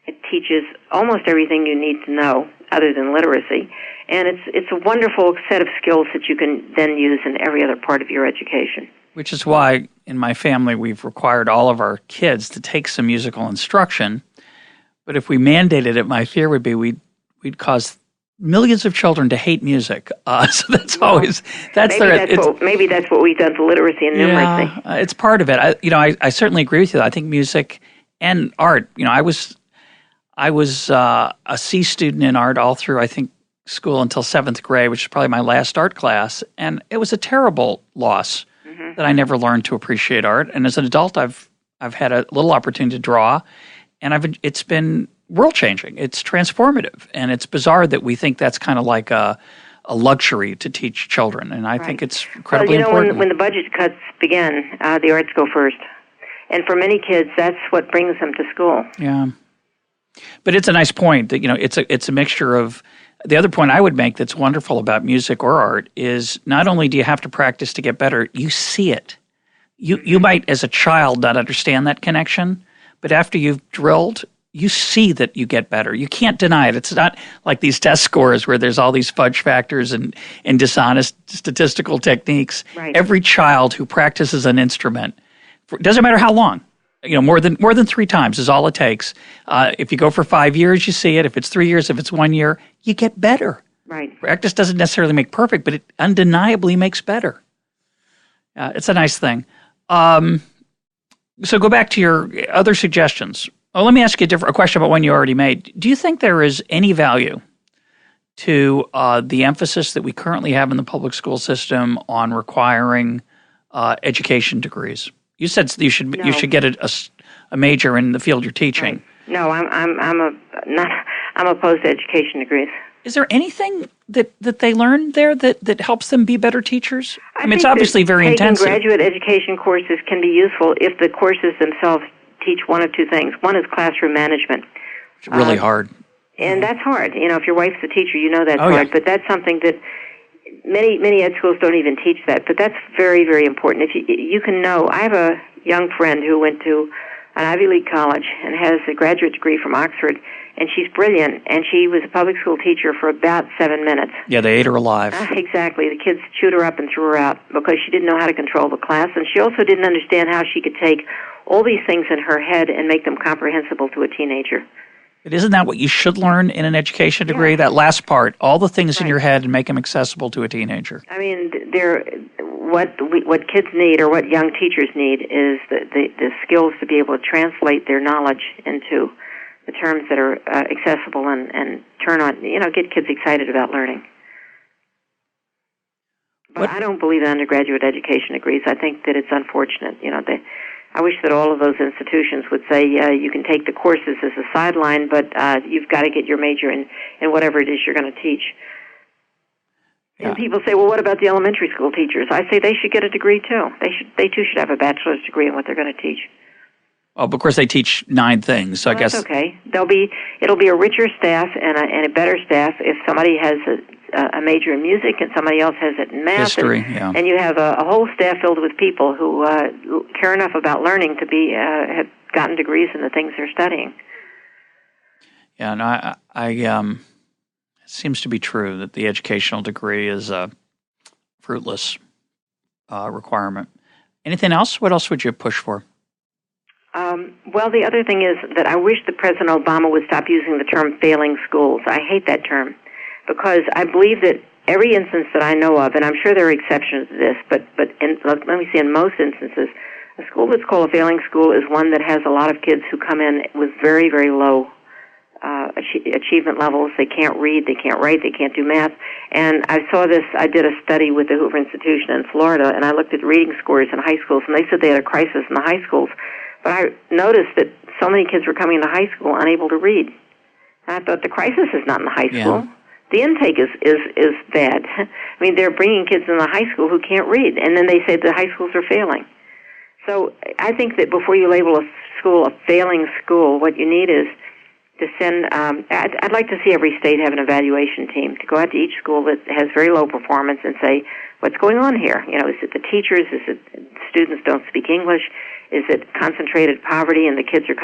It teaches almost everything you need to know, other than literacy, and it's a wonderful set of skills that you can then use in every other part of your education. Which is why in my family we've required all of our kids to take some musical instruction, but if we mandated it, my fear would be we'd cause millions of children to hate music. So that's always maybe that's what we've done to literacy and numeracy. Yeah, it's part of it. I certainly agree with you. I think music and art. I was a C student in art all through, I think, school until 7th grade, which is probably my last art class, and it was a terrible loss that I never learned to appreciate art. And as an adult, I've had a little opportunity to draw, and it's been world-changing. It's transformative, and it's bizarre that we think that's kind of like a luxury to teach children, and I think it's incredibly important. When the budget cuts begin, the arts go first, and for many kids, that's what brings them to school. Yeah, but it's a nice point that it's a mixture of. The other point I would make that's wonderful about music or art is not only do you have to practice to get better, you see it. You might, as a child, not understand that connection, but after you've drilled, you see that you get better. You can't deny it. It's not like these test scores where there's all these fudge factors and dishonest statistical techniques. Right. Every child who practices an instrument, it doesn't matter how long, more than 3 times is all it takes. If you go for 5 years, you see it. If it's 3 years, if it's 1 year, you get better. Right. Practice doesn't necessarily make perfect, but it undeniably makes better. It's a nice thing. So go back to your other suggestions. Well, let me ask you a question about one you already made. Do you think there is any value to the emphasis that we currently have in the public school system on requiring education degrees? You said you should get a major in the field you're teaching. Right. No, I'm opposed to education degrees. Is there anything that they learn there that helps them be better teachers? I mean, it's obviously very intensive. Graduate education courses can be useful if the courses themselves teach one of two things. One is classroom management. It's really hard. And that's hard. If your wife's a teacher, that's hard. Yeah. But that's something that many ed schools don't even teach that. But that's very, very important. If you can know, I have a young friend who went to an Ivy League college and has a graduate degree from Oxford, and she's brilliant, and she was a public school teacher for about 7 minutes. Yeah, they ate her alive. Exactly. The kids chewed her up and threw her out because she didn't know how to control the class, and she also didn't understand how she could take all these things in her head and make them comprehensible to a teenager. But isn't that what you should learn in an education degree? Yeah. That last part, all the things in your head and make them accessible to a teenager. I mean, what kids need or what young teachers need is the skills to be able to translate their knowledge into the terms that are accessible and turn on, get kids excited about learning. But I don't believe in undergraduate education degrees. I think that it's unfortunate. I wish that all of those institutions would say you can take the courses as a sideline, but you've got to get your major in whatever it is you're going to teach. Yeah. And people say, well, what about the elementary school teachers? I say they should get a degree too. They too should have a bachelor's degree in what they're going to teach. Oh, of course they teach 9 things, so I guess that's okay. It'll be a richer staff and a better staff if somebody has a major in music and somebody else has it in math. History, and you have a whole staff filled with people who care enough about learning to have gotten degrees in the things they're studying. Yeah, and it seems to be true that the educational degree is a fruitless requirement. Anything else? What else would you push for? Well, the other thing is that I wish that President Obama would stop using the term failing schools. I hate that term because I believe that every instance that I know of, and I'm sure there are exceptions to this, but let me see, in most instances, a school that's called a failing school is one that has a lot of kids who come in with very, very low achievement levels. They can't read, they can't write, they can't do math. And I did a study with the Hoover Institution in Florida, and I looked at reading scores in high schools, and they said they had a crisis in the high schools. But I noticed that so many kids were coming to high school unable to read. And I thought the crisis is not in the high school. The intake is bad. I mean, they're bringing kids in the high school who can't read, and then they say the high schools are failing. So I think that before you label a school a failing school, what you need is to send, I'd like to see every state have an evaluation team to go out to each school that has very low performance and say, what's going on here? You know, is it the teachers? Is it students don't speak English? Is it concentrated poverty and the kids are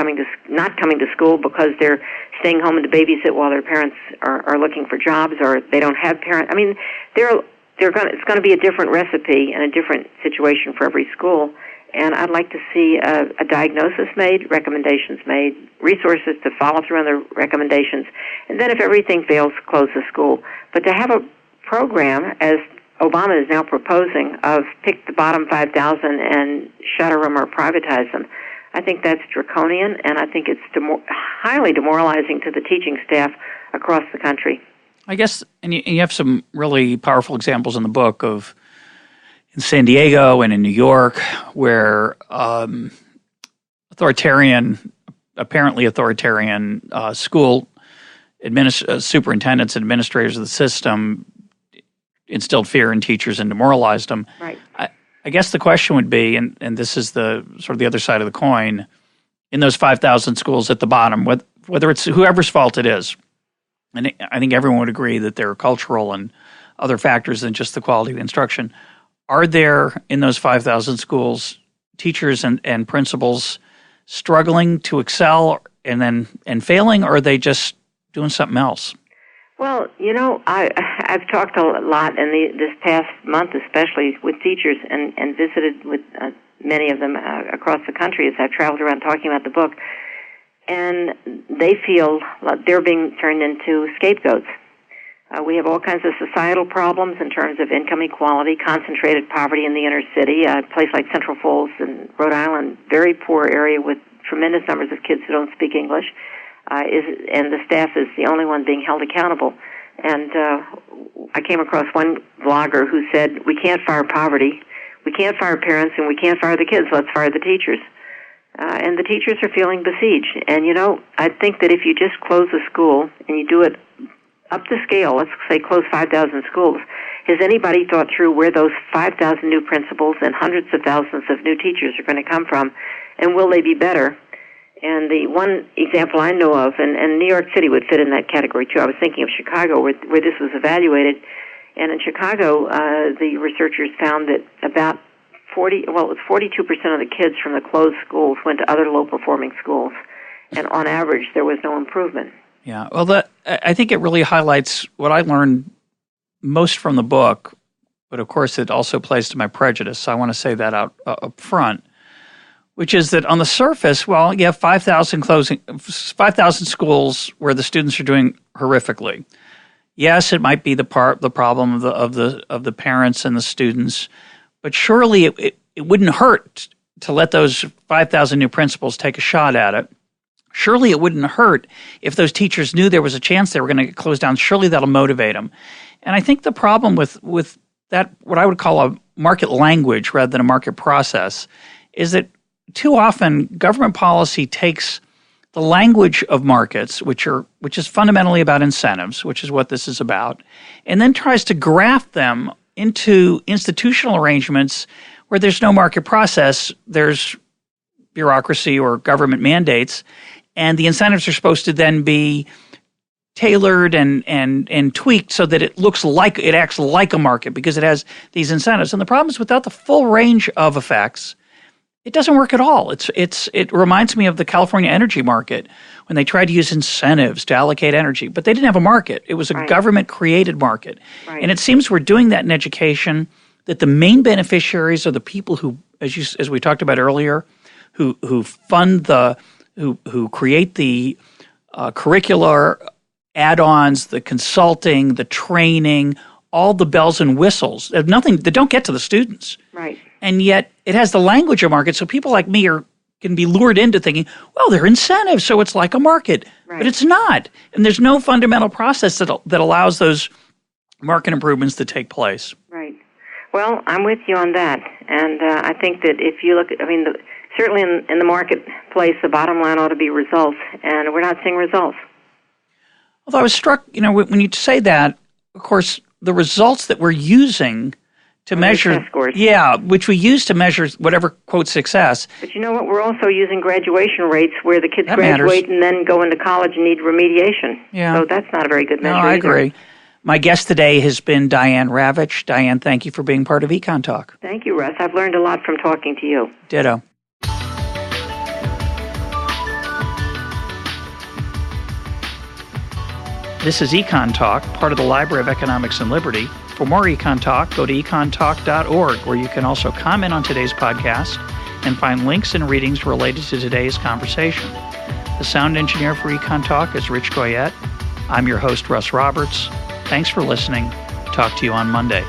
not coming to school because they're staying home and to babysit while their parents are looking for jobs, or they don't have parents? I mean, it's going to be a different recipe and a different situation for every school. And I'd like to see a diagnosis made, recommendations made, resources to follow through on the recommendations, and then if everything fails, close the school. But to have a program, as Obama is now proposing, of pick the bottom 5,000 and shutter them or privatize them, I think that's draconian, and I think it's highly demoralizing to the teaching staff across the country. I guess, and you have some really powerful examples in the book of in San Diego and in New York, where apparently authoritarian school superintendents and administrators of the system instilled fear in teachers and demoralized them. Right. I guess the question would be, and this is the sort of the other side of the coin, in those 5,000 schools at the bottom, whether it's whoever's fault it is, and I think everyone would agree that there are cultural and other factors than just the quality of the instruction. Are there, in those 5,000 schools, teachers and principals struggling to excel and failing, or are they just doing something else? Well, you know, I've talked a lot in this past month, especially with teachers, and visited with many of them across the country as I've traveled around talking about the book, and they feel like they're being turned into scapegoats. We have all kinds of societal problems in terms of income equality, concentrated poverty in the inner city. A place like Central Falls in Rhode Island, very poor area with tremendous numbers of kids who don't speak English, and the staff is the only one being held accountable. And I came across one blogger who said, we can't fire poverty, we can't fire parents, and we can't fire the kids, let's fire the teachers. And the teachers are feeling besieged. And, you know, I think that if you just close a school and you do it up to scale, let's say close 5,000 schools, has anybody thought through where those 5,000 new principals and hundreds of thousands of new teachers are going to come from, and will they be better? And the one example I know of, and New York City would fit in that category too, I was thinking of Chicago where this was evaluated, and in Chicago the researchers found that about 42% of the kids from the closed schools went to other low-performing schools, and on average there was no improvement. Yeah, well, I think it really highlights what I learned most from the book, but of course it also plays to my prejudice, so I want to say that out up front, which is that on the surface, well, you have 5,000 schools where the students are doing horrifically. Yes, it might be the problem of the parents and the students, but surely it wouldn't hurt to let those 5,000 new principals take a shot at it. Surely it wouldn't hurt if those teachers knew there was a chance they were going to get closed down. Surely that'll motivate them. And I think the problem with that, what I would call a market language rather than a market process, is that too often government policy takes the language of markets, which is fundamentally about incentives, which is what this is about, and then tries to graft them into institutional arrangements where there's no market process, there's bureaucracy or government mandates, and the incentives are supposed to then be tailored and tweaked so that it acts like a market because it has these incentives. And the problem is without the full range of effects, it doesn't work at all. It reminds me of the California energy market when they tried to use incentives to allocate energy, but they didn't have a market. It was a government-created market. Right. And it seems we're doing that in education, that the main beneficiaries are the people who, as we talked about earlier, who fund who create the curricular add-ons, the consulting, the training, all the bells and whistles. There's nothing that don't get to the students. Right. And yet it has the language of market, so people like me can be lured into thinking, well, they're incentives, so it's like a market. Right. But it's not. And there's no fundamental process that allows those market improvements to take place. Right. Well, I'm with you on that. And I think that if you look at, certainly in the marketplace, the bottom line ought to be results, and we're not seeing results. Although I was struck, when you say that, of course, the results that we're using to measure, test scores. Yeah, which we use to measure whatever, quote, success. But you know what? We're also using graduation rates where the kids That graduate matters. and then go into college and need remediation. Yeah. So that's not a very good measure No, I either. agree. My guest today has been Diane Ravitch. Diane, thank you for being part of EconTalk. Thank you, Russ. I've learned a lot from talking to you. Ditto. This is EconTalk, part of the Library of Economics and Liberty. For more EconTalk, go to econtalk.org, where you can also comment on today's podcast and find links and readings related to today's conversation. The sound engineer for EconTalk is Rich Goyette. I'm your host, Russ Roberts. Thanks for listening. Talk to you on Monday.